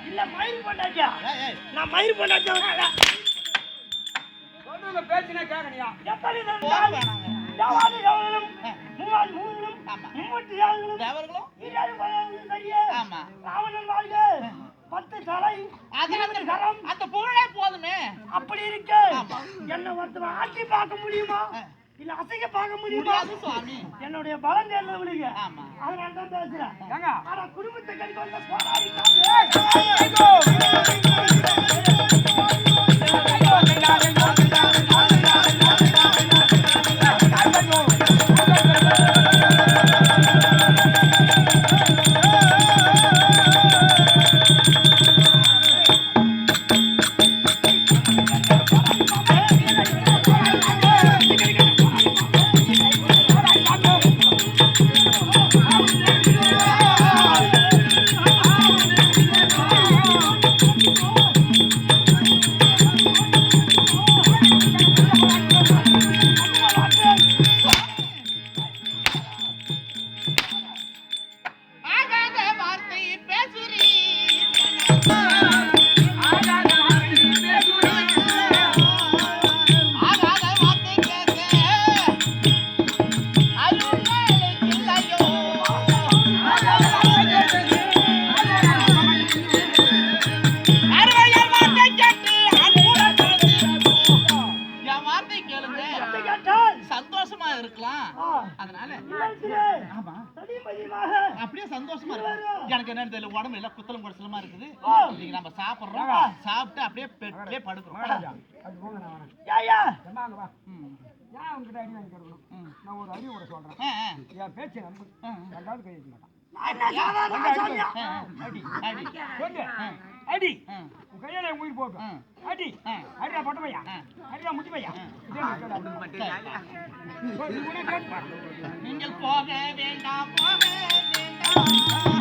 இல்ல மயிர் பண்ணாச்சா நான் மயிர் பண்ணாச்சா சொல்லுங்க பேசினா கேக்கணியா எத்தனை ஜவாதி ஜவாலும் மூவான் மூணும் மும்மூர்த்தி ஜாவர்களும் சரியே ராவணன் வாழ்க 10 தலை அந்த புகழே போதுமே. அப்படி இருக்கு என்ன ஒருத்தர் ஆட்சி பார்க்க முடியுமா இல்ல அசைக்க பார்க்க முடியுமா சுவாமி? என்னுடைய பலம் தேர்ந்தவனுக்கு அதனால தான் பேசுறேன். ஆனா குடும்பத்தை கட்டி வந்த போராடி சந்தோஷமா இருக்கலாம். அதனால அப்படியே சந்தோஷமா இருக்கு. எனக்கு என்னன்னு தெரியல, உடம்பு எல்லாம் குத்தலும் குடசலமா இருக்குது. இன்னைக்கு நம்ம சாப்பிடுறோம், சாப்பிட்டு அப்படியே பெட்லயே படுக்கிறோம். நான் ஒரு அறிவு கூட சொல்றேன். என் பேச்சு நம்பு, ரெண்டாவது கை வைக்க மாட்டான். அடி கையில உயிர் போட்டு அடி அடியா பட்ட பையா அடியா முட்டி பையா. நீங்கள் போக வேண்டாம், போக வேண்டாம்.